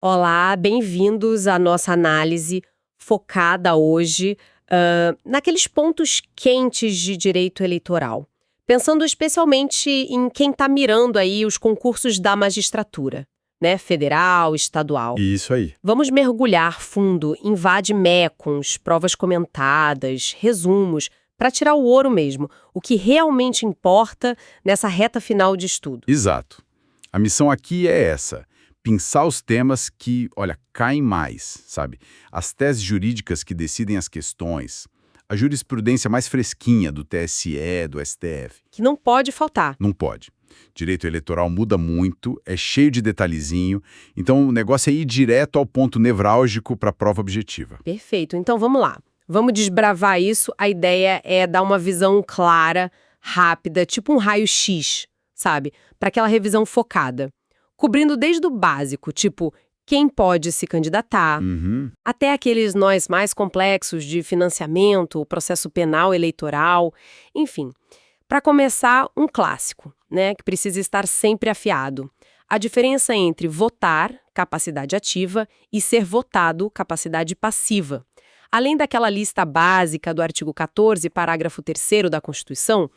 Olá, bem-vindos à nossa análise focada hoje naqueles pontos quentes de direito eleitoral, pensando especialmente em quem está mirando aí os concursos da magistratura, né, federal, estadual. Isso aí. Vamos mergulhar fundo em vademecums, provas comentadas, resumos, para tirar o ouro mesmo, o que realmente importa nessa reta final de estudo. Exato. A missão aqui é essa: pensar os temas que, olha, caem mais, sabe? As teses jurídicas que decidem as questões, a jurisprudência mais fresquinha do TSE, do STF. Que não pode faltar. Não pode. Direito eleitoral muda muito, é cheio de detalhezinho, então o negócio é ir direto ao ponto nevrálgico para a prova objetiva. Perfeito. Então vamos lá. Vamos desbravar isso. A ideia é dar uma visão clara, rápida, tipo um raio-x, sabe? Para aquela revisão focada. Cobrindo desde o básico, tipo quem pode se candidatar, até aqueles nós mais complexos de financiamento, o processo penal eleitoral, enfim. Para começar, um clássico, né, que precisa estar sempre afiado. A diferença entre votar, capacidade ativa, e ser votado, capacidade passiva. Além daquela lista básica do artigo 14, parágrafo 3º da Constituição,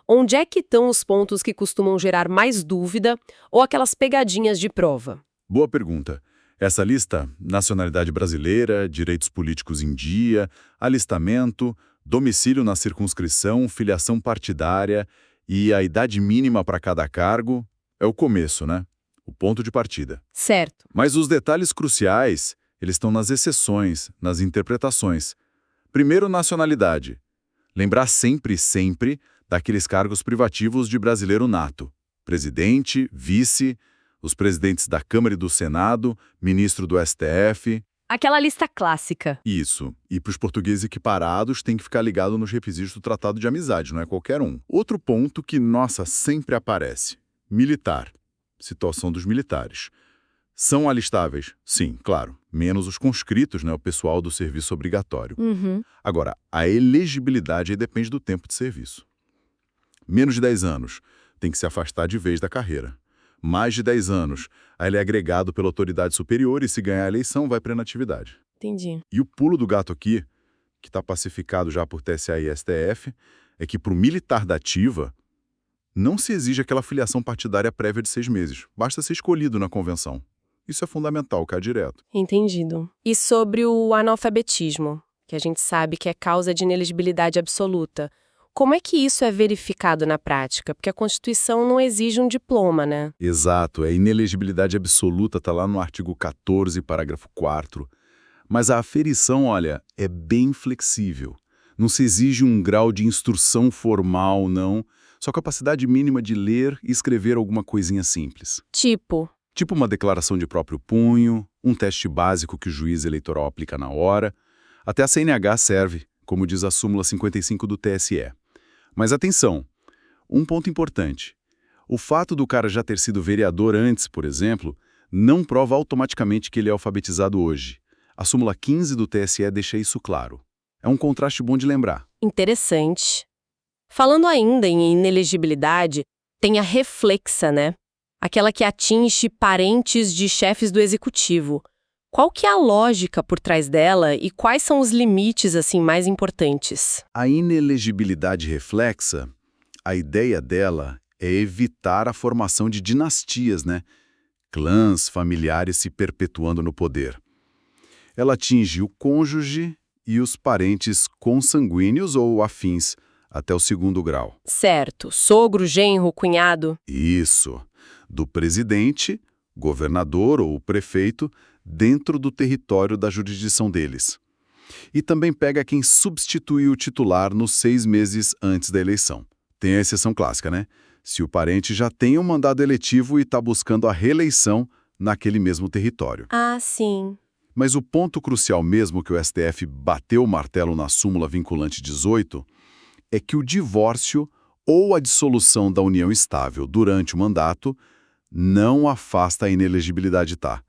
onde é que estão os pontos que costumam gerar mais dúvida ou aquelas pegadinhas de prova? Boa pergunta. Essa lista, nacionalidade brasileira, direitos políticos em dia, alistamento, domicílio na circunscrição, filiação partidária e a idade mínima para cada cargo, é o começo, né? O ponto de partida. Certo. Mas os detalhes cruciais, eles estão nas exceções, nas interpretações. Primeiro, nacionalidade. Lembrar sempre, sempre, daqueles cargos privativos de brasileiro nato. Presidente, vice, os presidentes da Câmara e do Senado, ministro do STF. Aquela lista clássica. Isso. E para os portugueses equiparados, tem que ficar ligado nos requisitos do Tratado de Amizade, não é qualquer um. Outro ponto que, nossa, sempre aparece. Militar. Situação dos militares. São alistáveis? Sim, claro. Menos os conscritos, né, o pessoal do serviço obrigatório. Agora, a elegibilidade aí depende do tempo de serviço. Menos de 10 anos, tem que se afastar de vez da carreira. Mais de 10 anos, aí ele é agregado pela autoridade superior e se ganhar a eleição, vai para a inatividade. Entendi. E o pulo do gato aqui, que está pacificado já por TSE e STF, é que para o militar da ativa, não se exige aquela filiação partidária prévia de 6 meses. Basta ser escolhido na convenção. Isso é fundamental, cai direto. Entendido. E sobre o analfabetismo, que a gente sabe que é causa de inelegibilidade absoluta, como é que isso é verificado na prática? Porque a Constituição não exige um diploma, né? Exato, a inelegibilidade absoluta está lá no artigo 14, parágrafo 4º. Mas a aferição, olha, é bem flexível. Não se exige um grau de instrução formal, não. Só capacidade mínima de ler e escrever alguma coisinha simples. Tipo Uma declaração de próprio punho, um teste básico que o juiz eleitoral aplica na hora. Até a CNH serve, como diz a súmula 55 do TSE. Mas atenção, um ponto importante. O fato do cara já ter sido vereador antes, por exemplo, não prova automaticamente que ele é alfabetizado hoje. A súmula 15 do TSE deixa isso claro. É um contraste bom de lembrar. interessante. Falando ainda em inelegibilidade, tem a reflexa, né? Aquela que atinge parentes de chefes do executivo. Qual que é a lógica por trás dela e quais são os limites, assim, mais importantes? A inelegibilidade reflexa, a ideia dela é evitar a formação de dinastias, né? Clãs, familiares se perpetuando no poder. Ela atinge o cônjuge e os parentes consanguíneos ou afins, até o 2º grau. Certo. Sogro, genro, cunhado. Isso. Do presidente, governador ou prefeito, dentro do território da jurisdição deles. E também pega quem substitui o titular nos 6 meses antes da eleição. Tem a exceção clássica, né? Se o parente já tem um mandado eletivo e está buscando a reeleição naquele mesmo território. Ah, sim. Mas o ponto crucial mesmo que o STF bateu o martelo na súmula vinculante 18 é que o divórcio ou a dissolução da união estável durante o mandato não afasta a inelegibilidade, tá?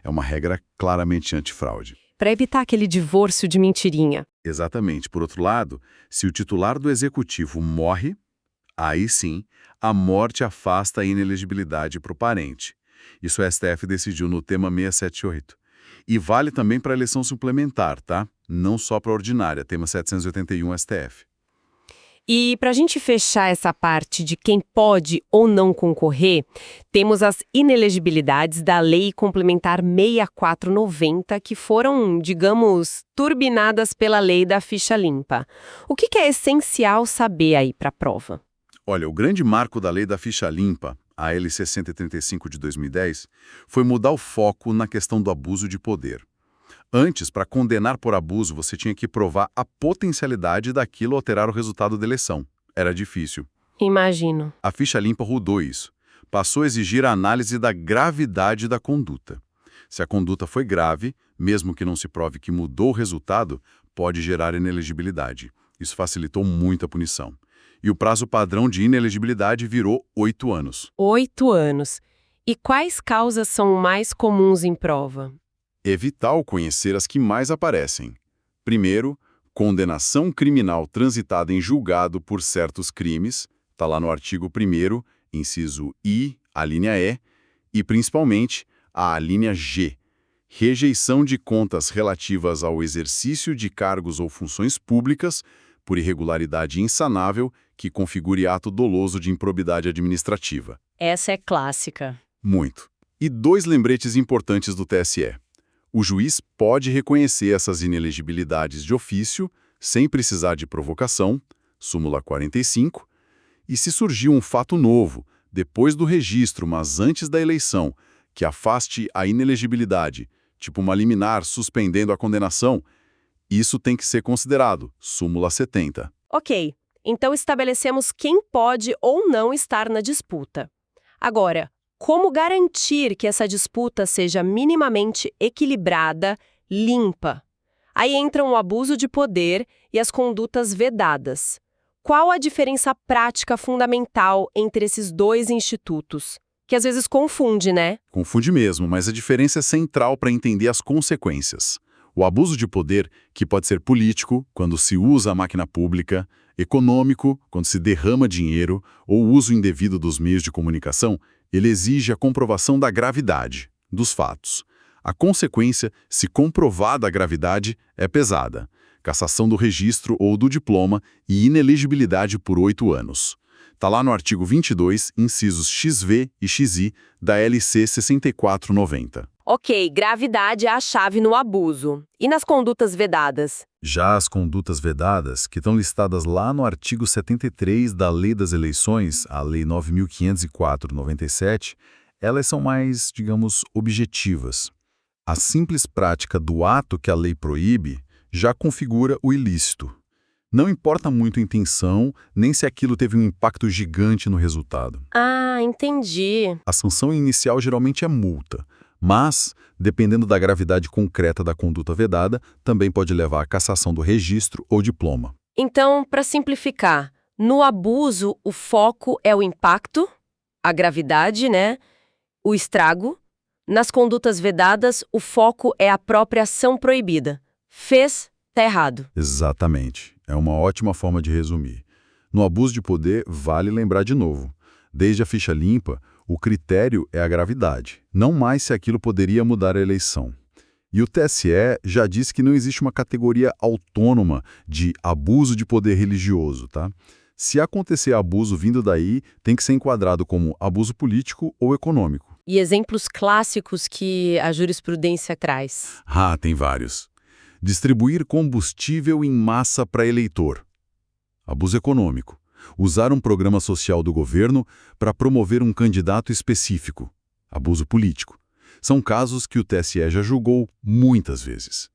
É uma regra claramente antifraude. Para evitar aquele divórcio de mentirinha. Exatamente. Por outro lado, se o titular do executivo morre, aí sim, a morte afasta a inelegibilidade para o parente. Isso o STF decidiu no tema 678. E vale também para a eleição suplementar, tá? Não só para a ordinária, tema 781 STF. E para a gente fechar essa parte de quem pode ou não concorrer, temos as inelegibilidades da Lei Complementar 6490, que foram, digamos, turbinadas pela lei da ficha limpa. O que é essencial saber aí para a prova? Olha, o grande marco da lei da ficha limpa, a LC 135 de 2010, foi mudar o foco na questão do abuso de poder. Antes, para condenar por abuso, você tinha que provar a potencialidade daquilo alterar o resultado da eleição. Era difícil. Imagino. A ficha limpa mudou isso. Passou a exigir a análise da gravidade da conduta. Se a conduta foi grave, mesmo que não se prove que mudou o resultado, pode gerar inelegibilidade. Isso facilitou muito a punição. E o prazo padrão de inelegibilidade virou 8 anos. 8 anos. E quais causas são mais comuns em prova? É vital conhecer as que mais aparecem. Primeiro, condenação criminal transitada em julgado por certos crimes, está lá no artigo 1º, inciso I, a linha E, e principalmente a linha G, rejeição de contas relativas ao exercício de cargos ou funções públicas por irregularidade insanável que configure ato doloso de improbidade administrativa. Essa é clássica. Muito. E 2 lembretes importantes do TSE. O juiz pode reconhecer essas inelegibilidades de ofício, sem precisar de provocação, súmula 45, e se surgir um fato novo, depois do registro, mas antes da eleição, que afaste a inelegibilidade, tipo uma liminar suspendendo a condenação, isso tem que ser considerado, súmula 70. Ok, então estabelecemos quem pode ou não estar na disputa. Agora, como garantir que essa disputa seja minimamente equilibrada, limpa? Aí entram o abuso de poder e as condutas vedadas. Qual a diferença prática fundamental entre esses 2 institutos? Que às vezes confunde, né? Confunde mesmo, mas a diferença é central para entender as consequências. O abuso de poder, que pode ser político, quando se usa a máquina pública, econômico, quando se derrama dinheiro, ou o uso indevido dos meios de comunicação, ele exige a comprovação da gravidade, dos fatos. A consequência, se comprovada a gravidade, é pesada. Cassação do registro ou do diploma e inelegibilidade por 8 anos. Está lá no artigo 22, incisos XV e XI, da LC 6490. Ok, gravidade é a chave no abuso. E nas condutas vedadas? Já as condutas vedadas, que estão listadas lá no artigo 73 da Lei das Eleições, a Lei 9.504/97, elas são mais, digamos, objetivas. A simples prática do ato que a lei proíbe já configura o ilícito. Não importa muito a intenção, nem se aquilo teve um impacto gigante no resultado. Ah, entendi. A sanção inicial geralmente é multa, mas, dependendo da gravidade concreta da conduta vedada, também pode levar à cassação do registro ou diploma. Então, para simplificar, no abuso o foco é o impacto, a gravidade, né? O estrago. Nas condutas vedadas, o foco é a própria ação proibida. Fez, tá errado. Exatamente. É uma ótima forma de resumir. No abuso de poder, vale lembrar de novo. Desde a ficha limpa, o critério é a gravidade, não mais se aquilo poderia mudar a eleição. E o TSE já disse que não existe uma categoria autônoma de abuso de poder religioso, tá? Se acontecer abuso vindo daí, tem que ser enquadrado como abuso político ou econômico. E exemplos clássicos que a jurisprudência traz? Ah, tem vários. Distribuir combustível em massa para eleitor. Abuso econômico. Usar um programa social do governo para promover um candidato específico. Abuso político. São casos que o TSE já julgou muitas vezes.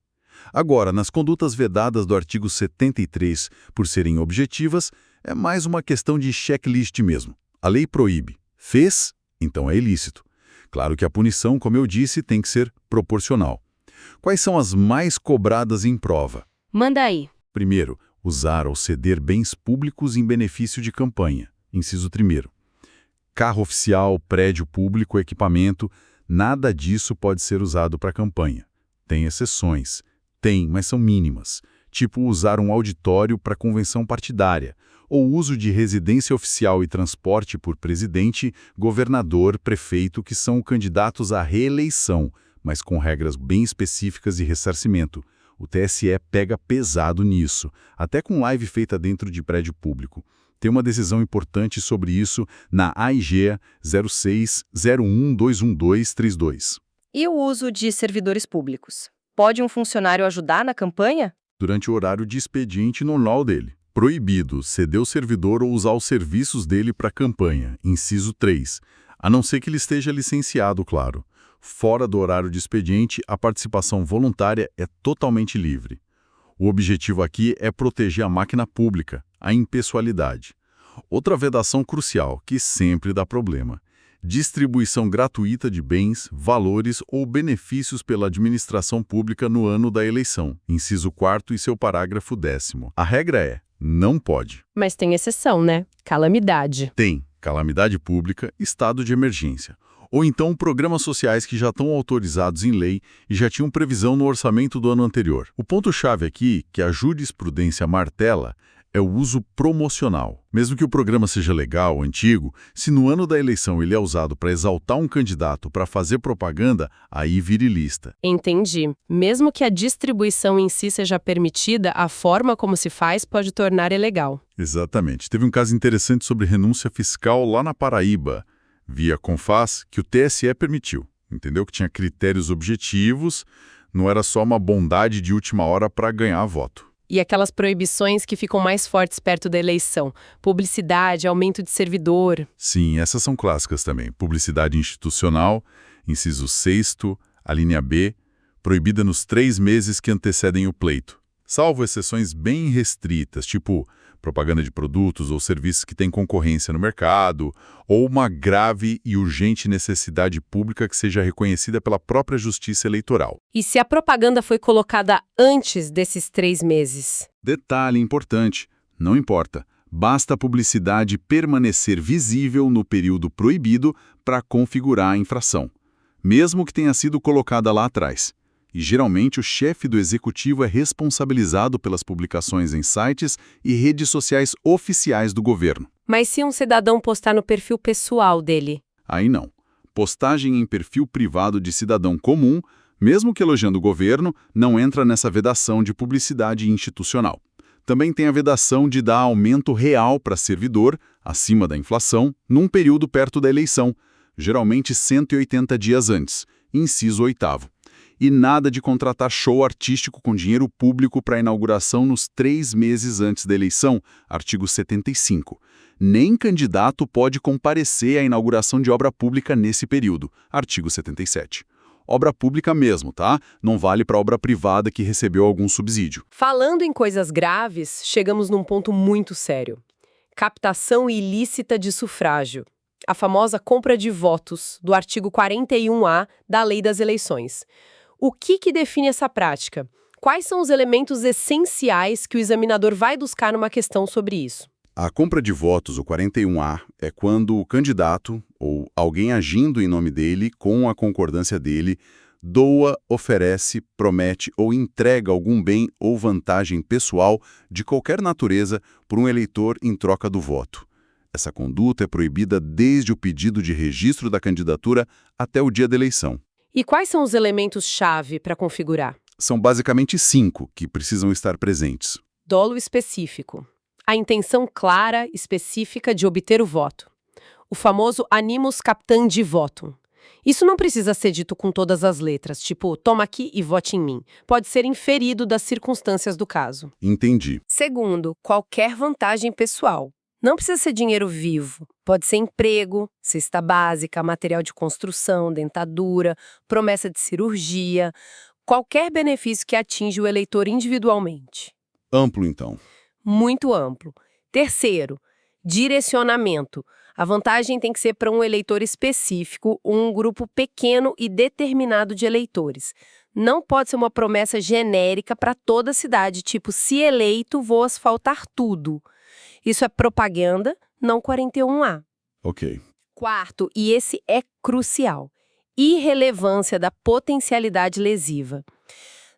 Agora, nas condutas vedadas do artigo 73, por serem objetivas, é mais uma questão de checklist mesmo. A lei proíbe. Fez? Então é ilícito. Claro que a punição, como eu disse, tem que ser proporcional. Quais são as mais cobradas em prova? Manda aí. Primeiro, usar ou ceder bens públicos em benefício de campanha. Inciso 1º. Carro oficial, prédio público, equipamento, nada disso pode ser usado para campanha. Tem exceções. Tem, mas são mínimas. tipo usar um auditório para convenção partidária, ou uso de residência oficial e transporte por presidente, governador, prefeito, que são candidatos à reeleição, mas com regras bem específicas e ressarcimento. O TSE pega pesado nisso, até com live feita dentro de prédio público. Tem uma decisão importante sobre isso na AIG 0601211232. E o uso de servidores públicos? Pode um funcionário ajudar na campanha? Durante o horário de expediente normal dele. Proibido ceder o servidor ou usar os serviços dele para a campanha, inciso 3, a não ser que ele esteja licenciado, claro. Fora do horário de expediente, a participação voluntária é totalmente livre. O objetivo aqui é proteger a máquina pública, a impessoalidade. Outra vedação crucial, que sempre dá problema: distribuição gratuita de bens, valores ou benefícios pela administração pública no ano da eleição, inciso 4º e seu parágrafo 10º. A regra é: não pode. Mas tem exceção, né? Calamidade. Tem calamidade pública, estado de emergência. Ou então programas sociais que já estão autorizados em lei e já tinham previsão no orçamento do ano anterior. O ponto-chave aqui, que a jurisprudência martela, é o uso promocional. Mesmo que o programa seja legal ou antigo, se no ano da eleição ele é usado para exaltar um candidato para fazer propaganda, aí vira ilícita. Entendi. Mesmo que a distribuição em si seja permitida, a forma como se faz pode tornar ilegal. Exatamente. Teve um caso interessante sobre renúncia fiscal lá na Paraíba, via Confas, que o TSE permitiu. Entendeu? Que tinha critérios objetivos, não era só uma bondade de última hora para ganhar voto. E aquelas proibições que ficam mais fortes perto da eleição. Publicidade, aumento de servidor. Sim, essas são clássicas também. Publicidade institucional, inciso 6º, a linha B, proibida nos 3 meses que antecedem o pleito. Salvo exceções bem restritas, tipo propaganda de produtos ou serviços que têm concorrência no mercado, ou uma grave e urgente necessidade pública que seja reconhecida pela própria Justiça Eleitoral. E se a propaganda foi colocada antes desses 3 meses? Detalhe importante, não importa. Basta a publicidade permanecer visível no período proibido para configurar a infração, mesmo que tenha sido colocada lá atrás. E geralmente o chefe do executivo é responsabilizado pelas publicações em sites e redes sociais oficiais do governo. Mas se um cidadão postar no perfil pessoal dele? Aí não. Postagem em perfil privado de cidadão comum, mesmo que elogiando o governo, não entra nessa vedação de publicidade institucional. Também tem a vedação de dar aumento real para servidor, acima da inflação, num período perto da eleição, geralmente 180 dias antes, inciso 8º. E nada de contratar show artístico com dinheiro público para inauguração nos 3 meses antes da eleição, artigo 75. Nem candidato pode comparecer à inauguração de obra pública nesse período, artigo 77. Obra pública mesmo, tá? Não vale para obra privada que recebeu algum subsídio. Falando em coisas graves, chegamos num ponto muito sério. Captação ilícita de sufrágio. A famosa compra de votos, do artigo 41A da Lei das Eleições. O que define essa prática? Quais são os elementos essenciais que o examinador vai buscar numa questão sobre isso? A compra de votos, o 41A, é quando o candidato, ou alguém agindo em nome dele, com a concordância dele, doa, oferece, promete ou entrega algum bem ou vantagem pessoal de qualquer natureza por um eleitor em troca do voto. Essa conduta é proibida desde o pedido de registro da candidatura até o dia da eleição. E quais são os elementos-chave para configurar? São basicamente 5 que precisam estar presentes. Dolo específico. A intenção clara, específica de obter o voto. O famoso animus captandi votum. Isso não precisa ser dito com todas as letras, tipo, toma aqui e vote em mim. Pode ser inferido das circunstâncias do caso. Entendi. Segundo, qualquer vantagem pessoal. Não precisa ser dinheiro vivo. Pode ser emprego, cesta básica, material de construção, dentadura, promessa de cirurgia, qualquer benefício que atinja o eleitor individualmente. Amplo, então. Muito amplo. Terceiro, direcionamento. A vantagem tem que ser para um eleitor específico, um grupo pequeno e determinado de eleitores. Não pode ser uma promessa genérica para toda a cidade, tipo, se eleito, vou asfaltar tudo. Isso é propaganda, não 41A. Ok. Quarto, e esse é crucial, irrelevância da potencialidade lesiva.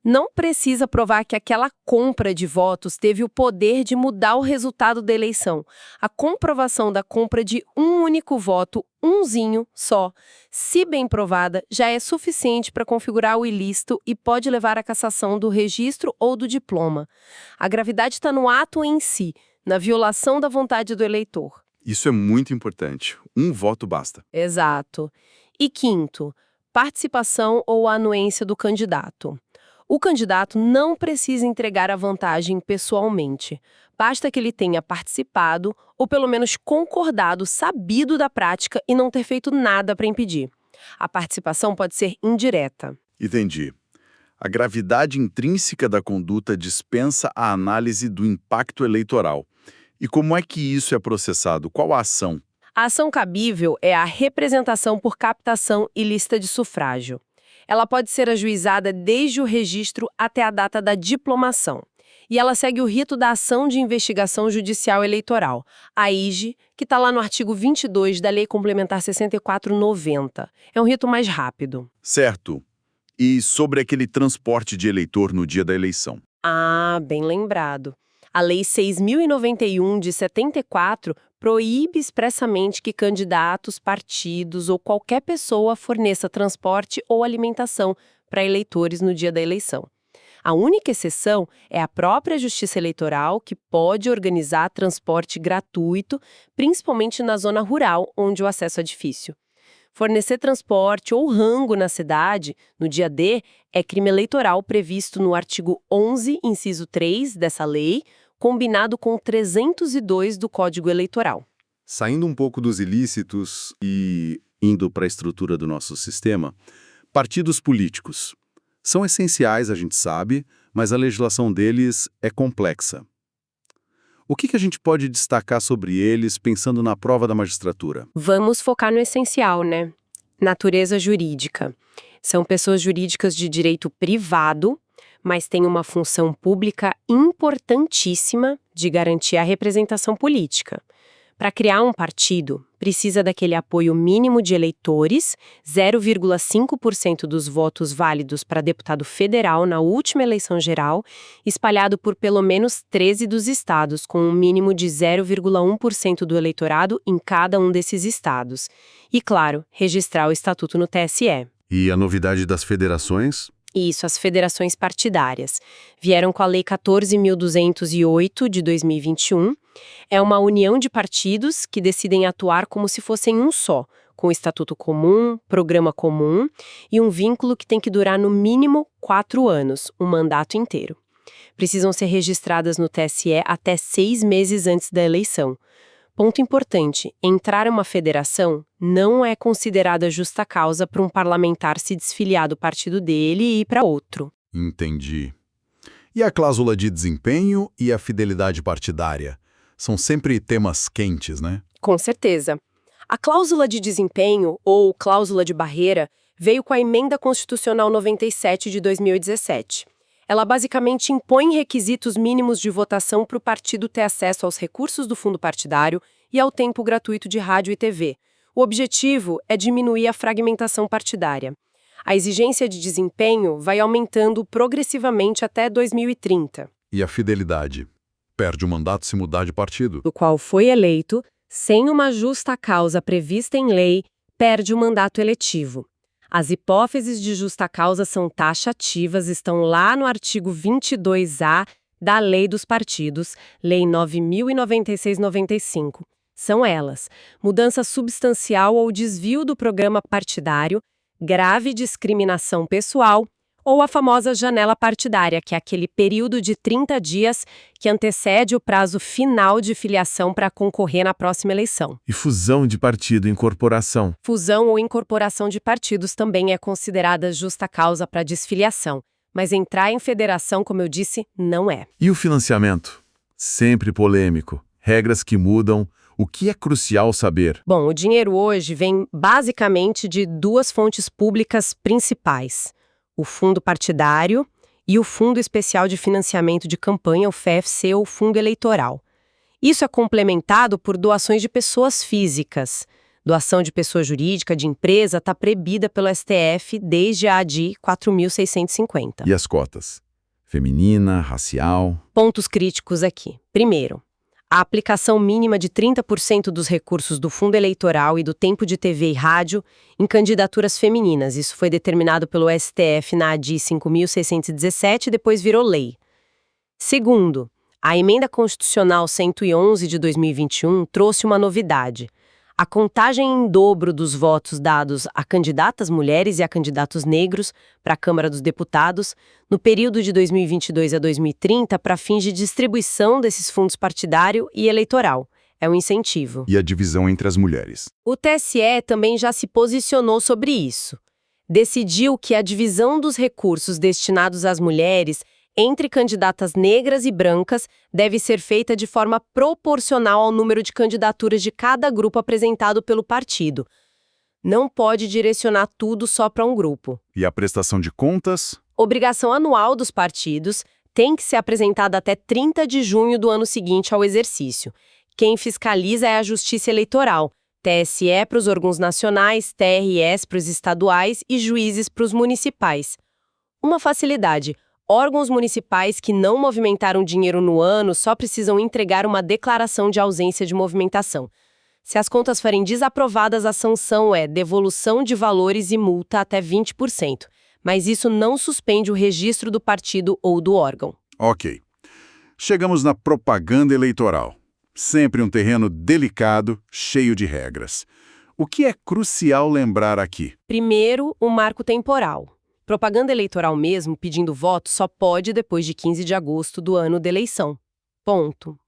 Não precisa provar que aquela compra de votos teve o poder de mudar o resultado da eleição. A comprovação da compra de um único voto, umzinho só, se bem provada, já é suficiente para configurar o ilícito e pode levar à cassação do registro ou do diploma. A gravidade está no ato em si, na violação da vontade do eleitor. Isso é muito importante. Um voto basta. Exato. E quinto, participação ou anuência do candidato. O candidato não precisa entregar a vantagem pessoalmente. Basta que ele tenha participado ou pelo menos concordado, sabido da prática e não ter feito nada para impedir. A participação pode ser indireta. Entendi. A gravidade intrínseca da conduta dispensa a análise do impacto eleitoral. E como é que isso é processado? Qual a ação? A ação cabível é a representação por captação ilícita de sufrágio. Ela pode ser ajuizada desde o registro até a data da diplomação. E ela segue o rito da Ação de Investigação Judicial Eleitoral, a AIJE, que está lá no artigo 22 da Lei Complementar 6490. É um rito mais rápido. Certo. E sobre aquele transporte de eleitor no dia da eleição? Ah, bem lembrado. A Lei 6.091 de 74 proíbe expressamente que candidatos, partidos ou qualquer pessoa forneça transporte ou alimentação para eleitores no dia da eleição. A única exceção é a própria Justiça Eleitoral, que pode organizar transporte gratuito, principalmente na zona rural, onde o acesso é difícil. Fornecer transporte ou rango na cidade, no dia D, é crime eleitoral previsto no artigo 11, inciso 3 dessa lei, combinado com 302 do Código Eleitoral. Saindo um pouco dos ilícitos e indo para a estrutura do nosso sistema, partidos políticos são essenciais, a gente sabe, mas a legislação deles é complexa. O que a gente pode destacar sobre eles pensando na prova da magistratura? Vamos focar no essencial, né? Natureza jurídica. São pessoas jurídicas de direito privado, mas têm uma função pública importantíssima de garantir a representação política. Para criar um partido, precisa daquele apoio mínimo de eleitores, 0,5% dos votos válidos para deputado federal na última eleição geral, espalhado por pelo menos 13 dos estados, com um mínimo de 0,1% do eleitorado em cada um desses estados. E, claro, registrar o estatuto no TSE. E a novidade das federações? Isso, as federações partidárias. Vieram com a Lei 14.208 de 2021. É uma união de partidos que decidem atuar como se fossem um só, com estatuto comum, programa comum e um vínculo que tem que durar no mínimo 4 anos, um mandato inteiro. Precisam ser registradas no TSE até 6 meses antes da eleição. Ponto importante, entrar em uma federação não é considerada justa causa para um parlamentar se desfiliar do partido dele e ir para outro. Entendi. E a cláusula de desempenho e a fidelidade partidária? São sempre temas quentes, né? Com certeza. A cláusula de desempenho, ou cláusula de barreira, veio com a Emenda Constitucional 97 de 2017. Ela basicamente impõe requisitos mínimos de votação para o partido ter acesso aos recursos do fundo partidário e ao tempo gratuito de rádio e TV. O objetivo é diminuir a fragmentação partidária. A exigência de desempenho vai aumentando progressivamente até 2030. E a fidelidade? Perde o mandato se mudar de partido. Do qual foi eleito, sem uma justa causa prevista em lei, perde o mandato eletivo. As hipóteses de justa causa são taxativas, estão lá no artigo 22A da Lei dos Partidos, Lei 9.096/95. São elas: mudança substancial ou desvio do programa partidário, grave discriminação pessoal ou a famosa janela partidária, que é aquele período de 30 dias que antecede o prazo final de filiação para concorrer na próxima eleição. E fusão de partido, incorporação. Fusão ou incorporação de partidos também é considerada justa causa para desfiliação, mas entrar em federação, como eu disse, não é. E o financiamento? Sempre polêmico. Regras que mudam. O que é crucial saber? Bom, o dinheiro hoje vem basicamente de 2 fontes públicas principais: o fundo partidário e o Fundo Especial de Financiamento de Campanha, o FEFC, ou Fundo Eleitoral. Isso é complementado por doações de pessoas físicas. Doação de pessoa jurídica, de empresa, está proibida pelo STF desde a AD 4.650. E as cotas? Feminina, racial? Pontos críticos aqui. Primeiro, a aplicação mínima de 30% dos recursos do fundo eleitoral e do tempo de TV e rádio em candidaturas femininas. Isso foi determinado pelo STF na AD 5.617 e depois virou lei. Segundo, a Emenda Constitucional 111 de 2021 trouxe uma novidade. A contagem em dobro dos votos dados a candidatas mulheres e a candidatos negros para a Câmara dos Deputados no período de 2022 a 2030 para fins de distribuição desses fundos partidário e eleitoral. É um incentivo. E a divisão entre as mulheres? O TSE também já se posicionou sobre isso. Decidiu que a divisão dos recursos destinados às mulheres entre candidatas negras e brancas deve ser feita de forma proporcional ao número de candidaturas de cada grupo apresentado pelo partido. Não pode direcionar tudo só para um grupo. E a prestação de contas? Obrigação anual dos partidos tem que ser apresentada até 30 de junho do ano seguinte ao exercício. Quem fiscaliza é a Justiça Eleitoral, TSE para os órgãos nacionais, TRS para os estaduais e juízes para os municipais. Uma facilidade: órgãos municipais que não movimentaram dinheiro no ano só precisam entregar uma declaração de ausência de movimentação. Se as contas forem desaprovadas, a sanção é devolução de valores e multa até 20%. Mas isso não suspende o registro do partido ou do órgão. Ok. Chegamos na propaganda eleitoral. Sempre um terreno delicado, cheio de regras. O que é crucial lembrar aqui? Primeiro, o marco temporal. Propaganda eleitoral mesmo, pedindo voto, só pode depois de 15 de agosto do ano da eleição. Ponto.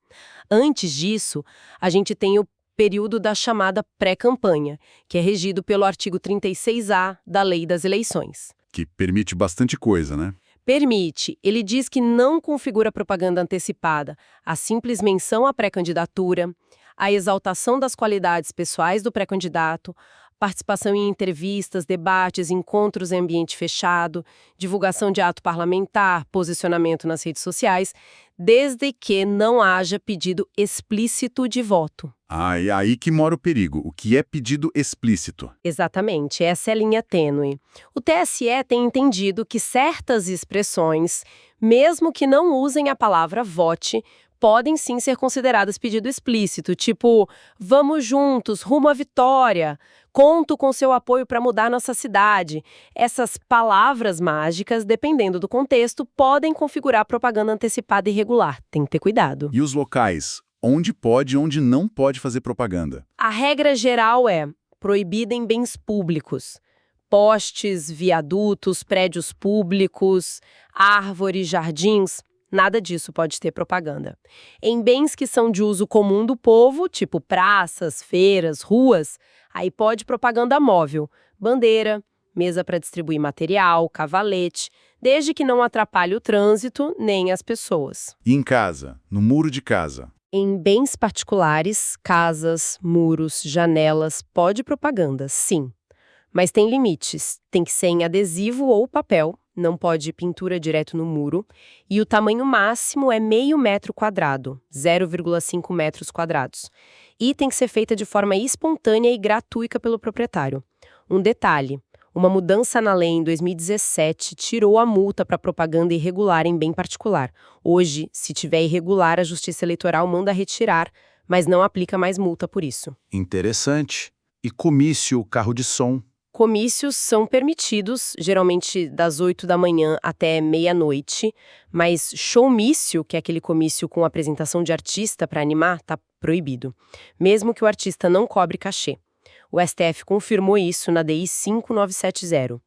Antes disso, a gente tem o período da chamada pré-campanha, que é regido pelo artigo 36A da Lei das Eleições. Que permite bastante coisa, né? Permite. Ele diz que não configura propaganda antecipada, a simples menção à pré-candidatura, a exaltação das qualidades pessoais do pré-candidato, participação em entrevistas, debates, encontros em ambiente fechado, divulgação de ato parlamentar, posicionamento nas redes sociais, desde que não haja pedido explícito de voto. Ah, e aí que mora o perigo. O que é pedido explícito? Exatamente, essa é a linha tênue. O TSE tem entendido que certas expressões, mesmo que não usem a palavra vote, podem sim ser consideradas pedido explícito, tipo, vamos juntos, rumo à vitória, conto com seu apoio para mudar nossa cidade. Essas palavras mágicas, dependendo do contexto, podem configurar propaganda antecipada irregular. Tem que ter cuidado. E os locais? Onde pode e onde não pode fazer propaganda? A regra geral é proibida em bens públicos. Postes, viadutos, prédios públicos, árvores, jardins. Nada disso pode ter propaganda. Em bens que são de uso comum do povo, tipo praças, feiras, ruas, aí pode propaganda móvel, bandeira, mesa para distribuir material, cavalete, desde que não atrapalhe o trânsito nem as pessoas. E em casa? No muro de casa? Em bens particulares, casas, muros, janelas, pode propaganda, sim. Mas tem limites. Tem que ser em adesivo ou papel, não pode pintura direto no muro, e o tamanho máximo é meio metro quadrado, 0,5 metros quadrados. E tem que ser feita de forma espontânea e gratuita pelo proprietário. Um detalhe, uma mudança na lei em 2017 tirou a multa para propaganda irregular em bem particular. Hoje, se tiver irregular, a Justiça Eleitoral manda retirar, mas não aplica mais multa por isso. Interessante. E comício, carro de som? Comícios são permitidos, geralmente das 8 da manhã até meia-noite, mas showmício, que é aquele comício com apresentação de artista para animar, está proibido, mesmo que o artista não cobre cachê. O STF confirmou isso na DI 5970.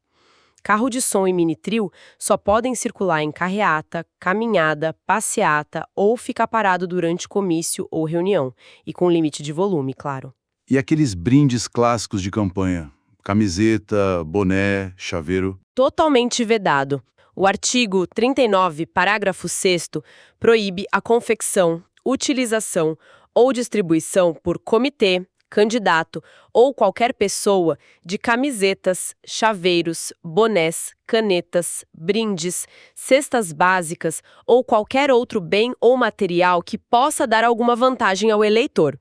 Carro de som e mini-trio só podem circular em carreata, caminhada, passeata ou ficar parado durante comício ou reunião, e com limite de volume, claro. E aqueles brindes clássicos de campanha? Camiseta, boné, chaveiro? Totalmente vedado. O artigo 39, parágrafo 6º, proíbe a confecção, utilização ou distribuição por comitê, candidato ou qualquer pessoa de camisetas, chaveiros, bonés, canetas, brindes, cestas básicas ou qualquer outro bem ou material que possa dar alguma vantagem ao eleitor.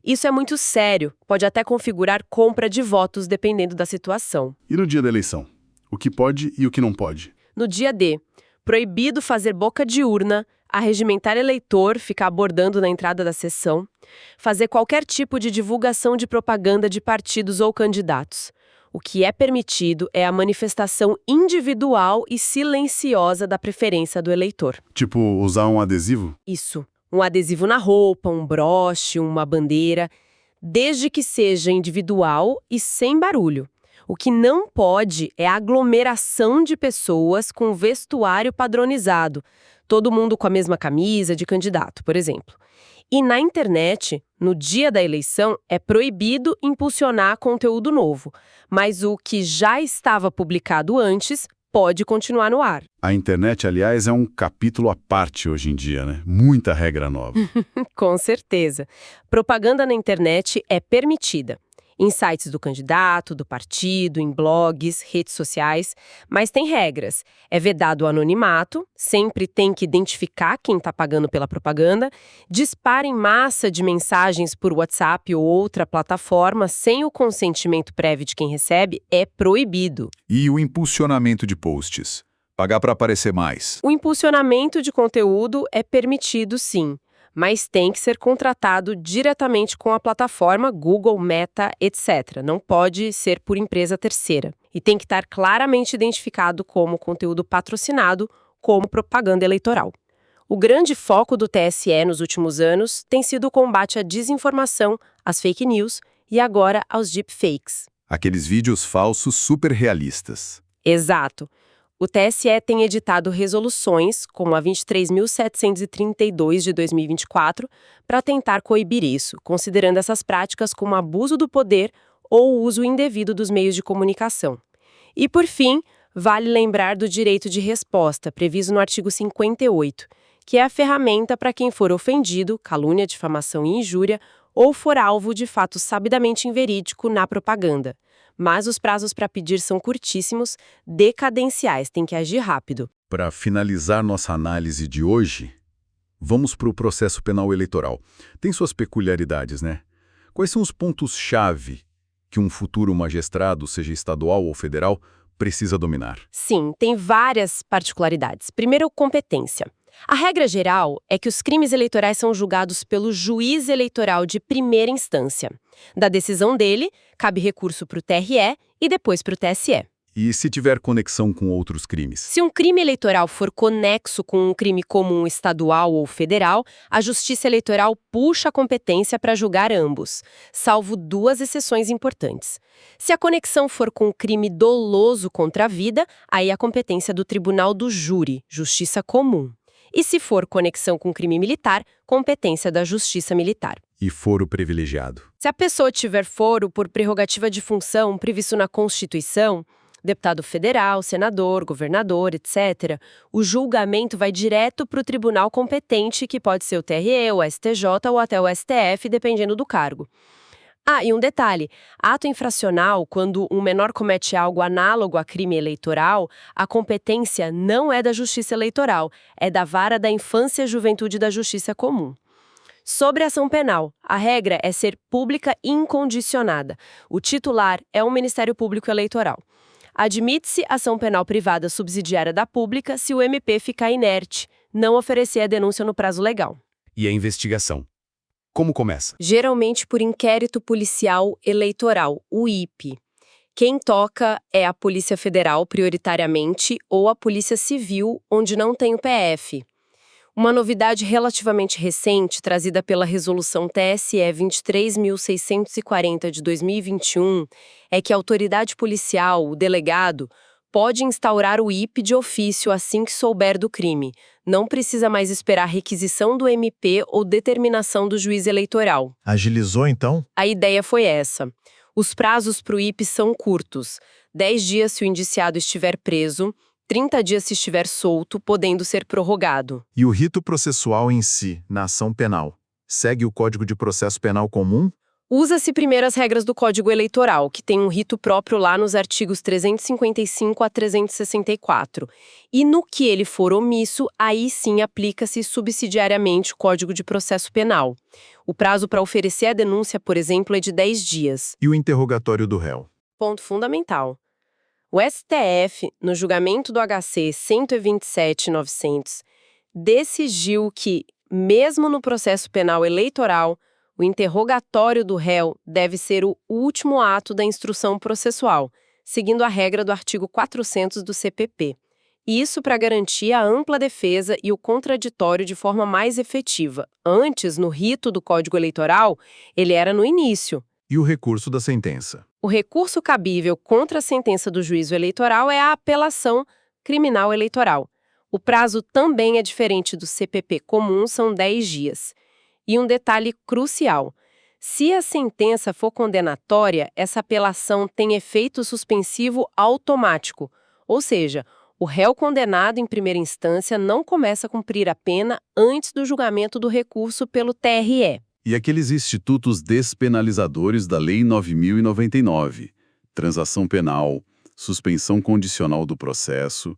Isso é muito sério, pode até configurar compra de votos dependendo da situação. E no dia da eleição? O que pode e o que não pode? No dia D, proibido fazer boca de urna, arregimentar eleitor, ficar abordando na entrada da sessão, fazer qualquer tipo de divulgação de propaganda de partidos ou candidatos. O que é permitido é a manifestação individual e silenciosa da preferência do eleitor. Tipo, usar um adesivo? Isso. Um adesivo na roupa, um broche, uma bandeira, desde que seja individual e sem barulho. O que não pode é a aglomeração de pessoas com vestuário padronizado, todo mundo com a mesma camisa de candidato, por exemplo. E na internet, no dia da eleição, é proibido impulsionar conteúdo novo, mas o que já estava publicado antes pode continuar no ar. A internet, aliás, é um capítulo à parte hoje em dia, né? Muita regra nova. Com certeza. Propaganda na internet é permitida. Em sites do candidato, do partido, em blogs, redes sociais, mas tem regras. É vedado o anonimato, sempre tem que identificar quem está pagando pela propaganda, dispara em massa de mensagens por WhatsApp ou outra plataforma sem o consentimento prévio de quem recebe é proibido. E o impulsionamento de posts? Pagar para aparecer mais. O impulsionamento de conteúdo é permitido, sim, mas tem que ser contratado diretamente com a plataforma Google, Meta, etc. Não pode ser por empresa terceira. E tem que estar claramente identificado como conteúdo patrocinado, como propaganda eleitoral. O grande foco do TSE nos últimos anos tem sido o combate à desinformação, às fake news e agora aos deepfakes. Aqueles vídeos falsos super realistas. Exato. O TSE tem editado resoluções, como a 23.732 de 2024, para tentar coibir isso, considerando essas práticas como abuso do poder ou uso indevido dos meios de comunicação. E, por fim, vale lembrar do direito de resposta, previsto no artigo 58, que é a ferramenta para quem for ofendido, calúnia, difamação e injúria, ou for alvo de fato sabidamente inverídico na propaganda. Mas os prazos para pedir são curtíssimos, decadenciais, tem que agir rápido. Para finalizar nossa análise de hoje, vamos para o processo penal eleitoral. Tem suas peculiaridades, né? Quais são os pontos-chave que um futuro magistrado, seja estadual ou federal, precisa dominar? Sim, tem várias particularidades. Primeiro, competência. A regra geral é que os crimes eleitorais são julgados pelo juiz eleitoral de primeira instância. Da decisão dele, cabe recurso para o TRE e depois para o TSE. E se tiver conexão com outros crimes? Se um crime eleitoral for conexo com um crime comum estadual ou federal, a Justiça Eleitoral puxa a competência para julgar ambos, salvo duas exceções importantes. Se a conexão for com crime doloso contra a vida, aí a competência é do Tribunal do Júri, Justiça Comum. E se for conexão com crime militar, competência da Justiça Militar. E foro privilegiado? Se a pessoa tiver foro por prerrogativa de função previsto na Constituição, deputado federal, senador, governador, etc., o julgamento vai direto para o tribunal competente, que pode ser o TRE, o STJ ou até o STF, dependendo do cargo. Ah, e um detalhe, ato infracional, quando um menor comete algo análogo a crime eleitoral, a competência não é da Justiça Eleitoral, é da Vara da Infância e Juventude da Justiça Comum. Sobre a ação penal, a regra é ser pública incondicionada. O titular é o Ministério Público Eleitoral. Admite-se ação penal privada subsidiária da pública se o MP ficar inerte, não oferecer a denúncia no prazo legal. E a investigação? Como começa? Geralmente por inquérito policial eleitoral, o IP. Quem toca é a Polícia Federal, prioritariamente, ou a Polícia Civil, onde não tem o PF. Uma novidade relativamente recente, trazida pela Resolução TSE 23.640 de 2021, é que a autoridade policial, o delegado, pode instaurar o IP de ofício assim que souber do crime. Não precisa mais esperar requisição do MP ou determinação do juiz eleitoral. Agilizou, então? A ideia foi essa. Os prazos para o IP são curtos. 10 dias se o indiciado estiver preso, 30 dias se estiver solto, podendo ser prorrogado. E o rito processual em si, na ação penal, segue o Código de Processo Penal comum? Usa-se primeiro as regras do Código Eleitoral, que tem um rito próprio lá nos artigos 355 a 364. E no que ele for omisso, aí sim aplica-se subsidiariamente o Código de Processo Penal. O prazo para oferecer a denúncia, por exemplo, é de 10 dias. E o interrogatório do réu? Ponto fundamental. O STF, no julgamento do HC 127.900, decidiu que, mesmo no processo penal eleitoral, o interrogatório do réu deve ser o último ato da instrução processual, seguindo a regra do artigo 400 do CPP. Isso para garantir a ampla defesa e o contraditório de forma mais efetiva. Antes, no rito do Código Eleitoral, ele era no início. E o recurso da sentença? O recurso cabível contra a sentença do juízo eleitoral é a apelação criminal eleitoral. O prazo também é diferente do CPP comum, são 10 dias. E um detalhe crucial: se a sentença for condenatória, essa apelação tem efeito suspensivo automático, ou seja, o réu condenado em primeira instância não começa a cumprir a pena antes do julgamento do recurso pelo TRE. E aqueles institutos despenalizadores da Lei 9.099, transação penal, suspensão condicional do processo,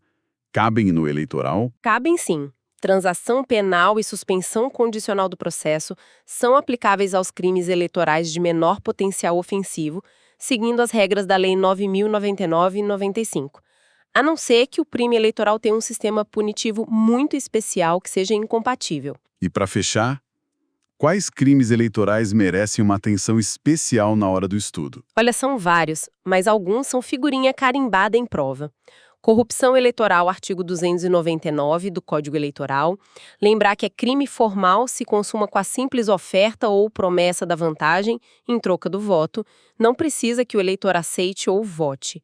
cabem no eleitoral? Cabem sim. Transação penal e suspensão condicional do processo são aplicáveis aos crimes eleitorais de menor potencial ofensivo, seguindo as regras da Lei 9.099 e 95. A não ser que o crime eleitoral tenha um sistema punitivo muito especial que seja incompatível. E para fechar, quais crimes eleitorais merecem uma atenção especial na hora do estudo? Olha, são vários, mas alguns são figurinha carimbada em prova. Corrupção eleitoral, artigo 299 do Código Eleitoral. Lembrar que é crime formal se consuma com a simples oferta ou promessa da vantagem em troca do voto. Não precisa que o eleitor aceite ou vote.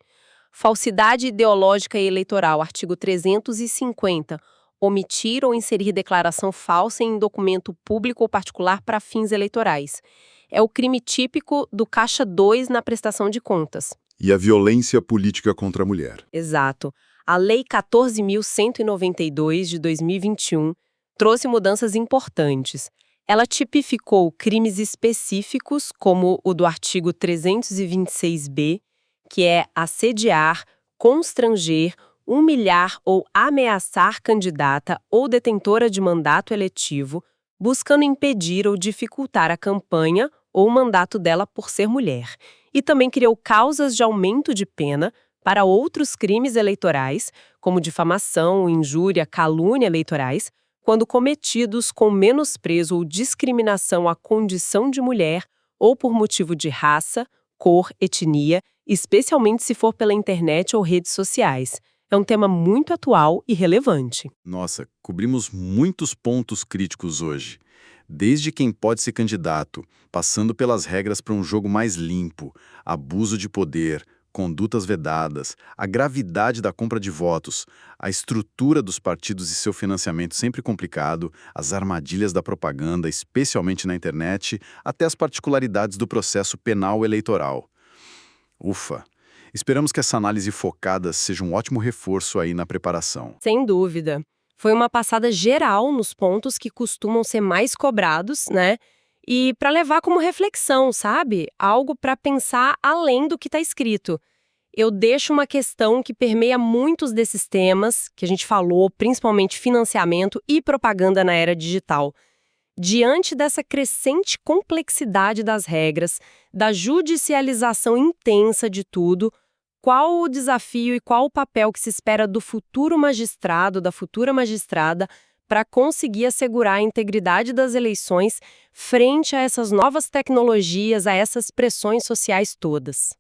Falsidade ideológica e eleitoral, artigo 350. Omitir ou inserir declaração falsa em documento público ou particular para fins eleitorais. É o crime típico do caixa 2 na prestação de contas. E a violência política contra a mulher? Exato. A Lei 14.192 de 2021 trouxe mudanças importantes. Ela tipificou crimes específicos, como o do artigo 326b, que é assediar, constranger, humilhar ou ameaçar candidata ou detentora de mandato eletivo, buscando impedir ou dificultar a campanha ou o mandato dela por ser mulher. E também criou causas de aumento de pena para outros crimes eleitorais, como difamação, injúria, calúnia eleitorais, quando cometidos com menosprezo ou discriminação à condição de mulher ou por motivo de raça, cor, etnia, especialmente se for pela internet ou redes sociais. É um tema muito atual e relevante. Nossa, cobrimos muitos pontos críticos hoje. Desde quem pode ser candidato, passando pelas regras para um jogo mais limpo, abuso de poder, condutas vedadas, a gravidade da compra de votos, a estrutura dos partidos e seu financiamento sempre complicado, as armadilhas da propaganda, especialmente na internet, até as particularidades do processo penal eleitoral. Ufa! Esperamos que essa análise focada seja um ótimo reforço aí na preparação. Sem dúvida. Foi uma passada geral nos pontos que costumam ser mais cobrados, né? E para levar como reflexão, sabe? Algo para pensar além do que está escrito. Eu deixo uma questão que permeia muitos desses temas que a gente falou, principalmente financiamento e propaganda na era digital. Diante dessa crescente complexidade das regras, da judicialização intensa de tudo, qual o desafio e qual o papel que se espera do futuro magistrado, da futura magistrada, para conseguir assegurar a integridade das eleições frente a essas novas tecnologias, a essas pressões sociais todas?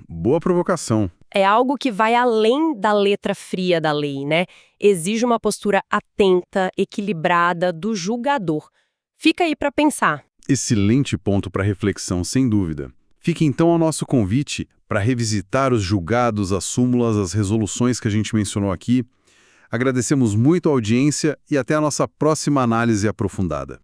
Boa provocação. É algo que vai além da letra fria da lei, né? Exige uma postura atenta, equilibrada do julgador. Fica aí para pensar. Excelente ponto para reflexão, sem dúvida. Fique então ao nosso convite para revisitar os julgados, as súmulas, as resoluções que a gente mencionou aqui. Agradecemos muito a audiência e até a nossa próxima análise aprofundada.